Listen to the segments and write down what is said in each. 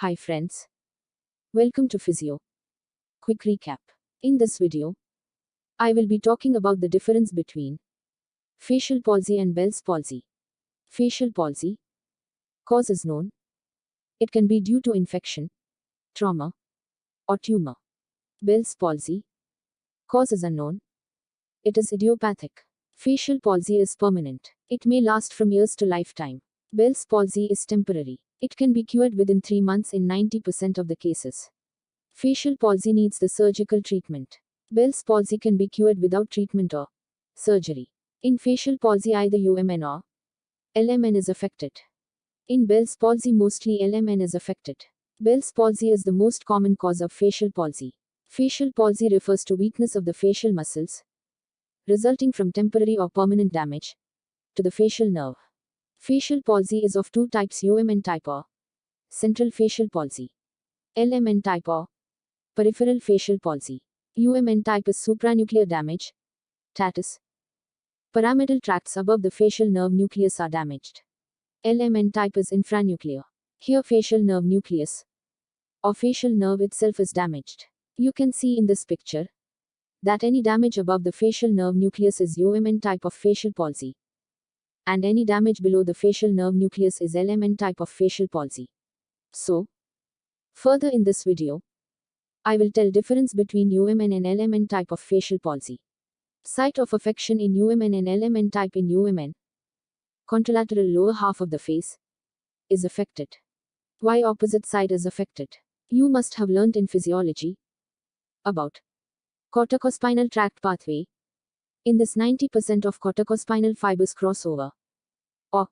Hi friends. Welcome to Physio. Quick recap. In this video, I will be talking about the difference between facial palsy and Bell's palsy. Facial palsy. Cause is known. It can be due to infection, trauma, or tumor. Bell's palsy. Cause is unknown. It is idiopathic. Facial palsy is permanent. It may last from years to lifetime. Bell's palsy is temporary. It can be cured within 3 months in 90% of the cases. Facial palsy needs the surgical treatment. Bell's palsy can be cured without treatment or surgery. In facial palsy, either UMN or LMN is affected. In Bell's palsy, mostly LMN is affected. Bell's palsy is the most common cause of facial palsy. Facial palsy refers to weakness of the facial muscles, resulting from temporary or permanent damage to the facial nerve. Facial palsy is of two types: UMN type or central facial palsy, LMN type or peripheral facial palsy. UMN type is supranuclear damage, that is, pyramidal tracts above the facial nerve nucleus are damaged. LMN type is infranuclear. Here facial nerve nucleus or facial nerve itself is damaged. You can see in this picture that any damage above the facial nerve nucleus is UMN type of facial palsy, and any damage below the facial nerve nucleus is LMN type of facial palsy. So, further in this video, I will tell difference between UMN and LMN type of facial palsy. Site of affection in UMN and LMN type. In UMN, contralateral lower half of the face is affected. Why opposite side is affected? You must have learnt in physiology about corticospinal tract pathway. In this, 90% of corticospinal fibers cross over or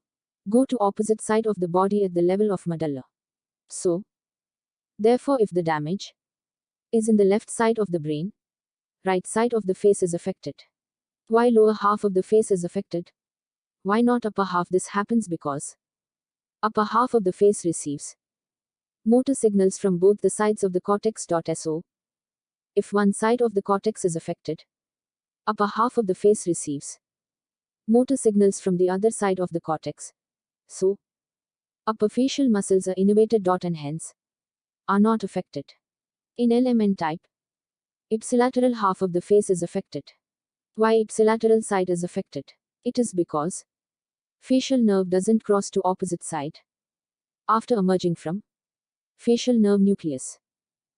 go to opposite side of the body at the level of medulla. So, therefore, if the damage is in the left side of the brain, right side of the face is affected. Why lower half of the face is affected? Why not upper half? This happens because upper half of the face receives motor signals from both the sides of the cortex. So, if one side of the cortex is affected, upper half of the face receives motor signals from the other side of the cortex. So, upper facial muscles are innervated. And hence are not affected. In LMN type, ipsilateral half of the face is affected. Why ipsilateral side is affected? It is because facial nerve doesn't cross to opposite side after emerging from facial nerve nucleus.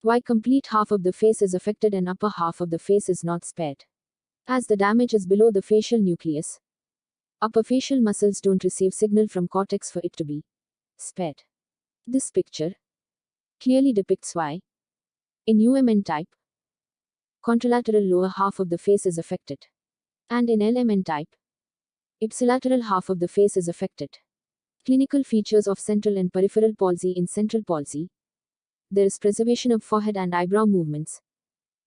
Why complete half of the face is affected and upper half of the face is not spared? As the damage is below the facial nucleus, upper facial muscles don't receive signal from cortex for it to be spared. This picture clearly depicts why. In UMN type, contralateral lower half of the face is affected. And in LMN type, ipsilateral half of the face is affected. Clinical features of central and peripheral palsy. In central palsy, there is preservation of forehead and eyebrow movements.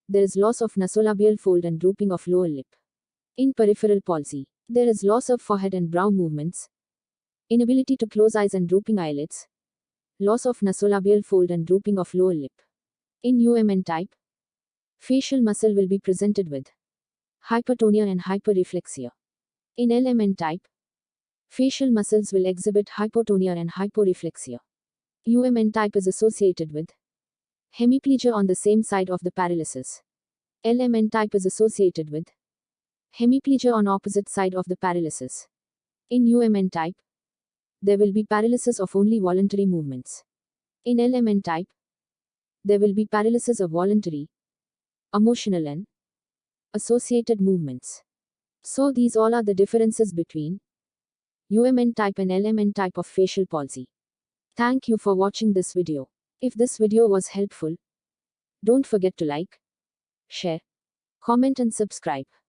There is loss of nasolabial fold and drooping of lower lip. In peripheral palsy, there is loss of forehead and brow movements, inability to close eyes and drooping eyelids, loss of nasolabial fold and drooping of lower lip. In UMN type, facial muscle will be presented with hypertonia and hyperreflexia. In LMN type, facial muscles will exhibit hypotonia and hyporeflexia. UMN type is associated with hemiplegia on the same side of the paralysis. LMN type is associated with hemiplegia on opposite side of the paralysis. In UMN type, there will be paralysis of only voluntary movements. In LMN type, there will be paralysis of voluntary, emotional and associated movements. So these all are the differences between UMN type and LMN type of facial palsy. Thank you for watching this video. If this video was helpful, don't forget to like, share, comment and subscribe.